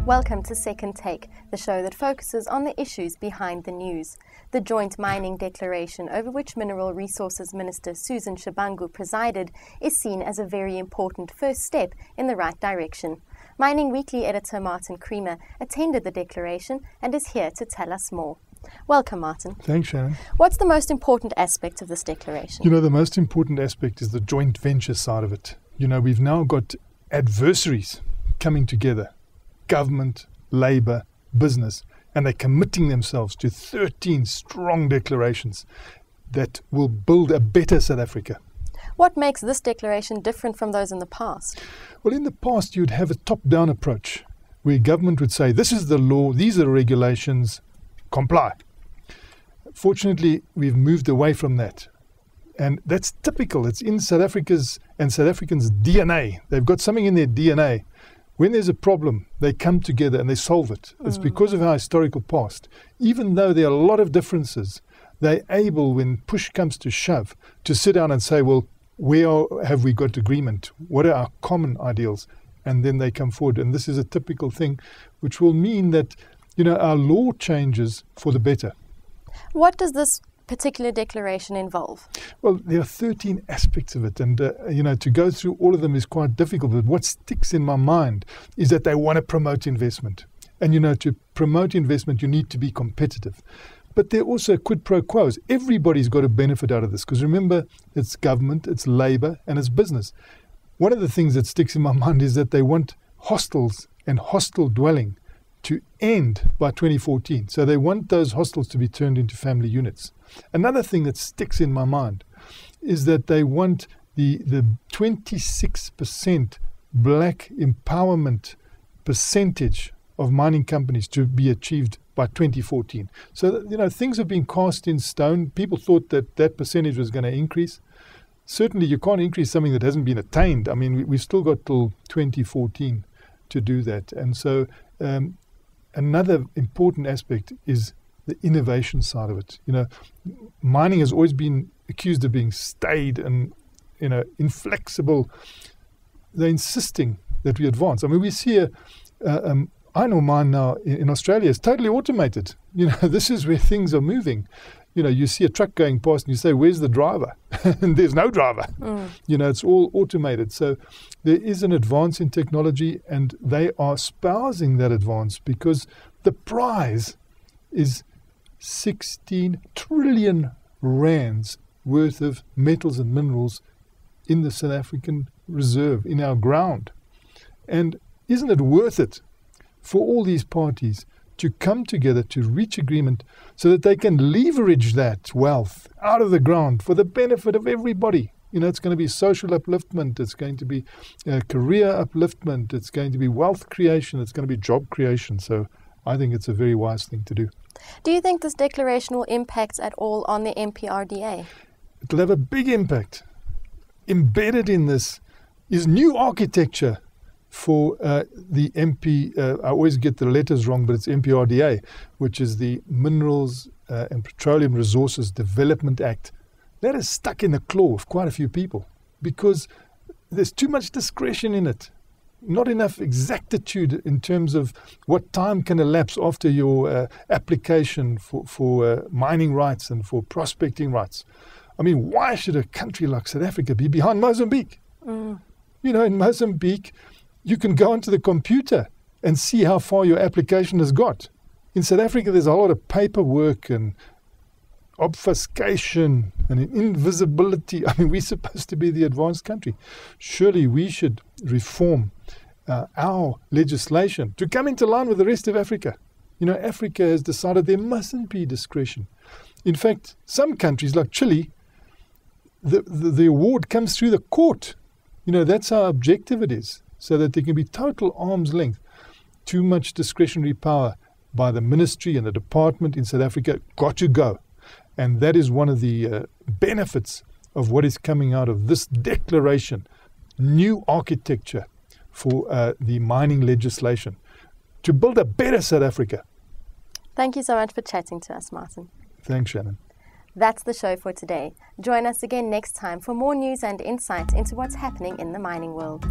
Welcome to Second Take, the show that focuses on the issues behind the news. The joint mining declaration, over which Mineral Resources Minister Susan Shabangu presided, is seen as a very important first step in the right direction. Mining Weekly editor Martin Creamer attended the declaration and is here to tell us more. Welcome, Martin. Thanks, Shannon. What's the most important aspect of this declaration? The most important aspect is the joint venture side of it. We've now got adversaries coming together. Government, labour, business, and they're committing themselves to 13 strong declarations that will build a better South Africa. What makes this declaration different from those in the past? Well, in the past, you'd have a top-down approach where government would say, this is the law, these are the regulations, comply. Fortunately, we've moved away from that. And that's typical. It's in South Africa's and South Africans' DNA. They've got something in their DNA. When there's a problem, they come together and they solve it. It's because of our historical past. Even though there are a lot of differences, they're able, when push comes to shove, to sit down and say, well, where have we got agreement? What are our common ideals? And then they come forward. And this is a typical thing, which will mean that, our law changes for the better. What does this particular declaration involve? Well, there are 13 aspects of it, and to go through all of them is quite difficult. But what sticks in my mind is that they want to promote investment, and to promote investment you need to be competitive. But there are also quid pro quos. Everybody's got a benefit out of this, because remember, it's government, it's labour, and it's business. One of the things that sticks in my mind is that they want hostels and hostel dwelling to end by 2014. So they want those hostels to be turned into family units. Another thing that sticks in my mind is that they want the 26% black empowerment percentage of mining companies to be achieved by 2014. So, things have been cast in stone. People thought that percentage was going to increase. Certainly, you can't increase something that hasn't been attained. I mean, we've still got till 2014 to do that. And so another important aspect is the innovation side of it. Mining has always been accused of being staid and, inflexible. They're insisting that we advance. I mean, we see iron ore mine now in Australia is totally automated. This is where things are moving. You see a truck going past and you say, where's the driver? And there's no driver. It's all automated. So there is an advance in technology, and they are espousing that advance because the prize is 16 trillion rands worth of metals and minerals in the South African reserve, in our ground. And isn't it worth it for all these parties to come together to reach agreement so that they can leverage that wealth out of the ground for the benefit of everybody? It's going to be social upliftment, it's going to be career upliftment, it's going to be wealth creation, it's going to be job creation. So I think it's a very wise thing to do. Do you think this declaration will impact at all on the MPRDA? It'll have a big impact. Embedded in this is new architecture for the MP, I always get the letters wrong, but it's MPRDA, which is the Minerals and Petroleum Resources Development Act. That is stuck in the claw of quite a few people because there's too much discretion in it. Not enough exactitude in terms of what time can elapse after your application for mining rights and for prospecting rights. I mean, why should a country like South Africa be behind Mozambique? In Mozambique, you can go onto the computer and see how far your application has got. In South Africa, there's a lot of paperwork and obfuscation and invisibility. I mean, we're supposed to be the advanced country. Surely we should reform our legislation to come into line with the rest of Africa. Africa has decided there mustn't be discretion. In fact, some countries like Chile, the award comes through the court. That's how objective it is, so that there can be total arm's length. Too much discretionary power by the ministry and the department in South Africa got to go. And that is one of the benefits of what is coming out of this declaration. New architecture for the mining legislation to build a better South Africa. Thank you so much for chatting to us, Martin. Thanks, Shannon. That's the show for today. Join us again next time for more news and insight into what's happening in the mining world.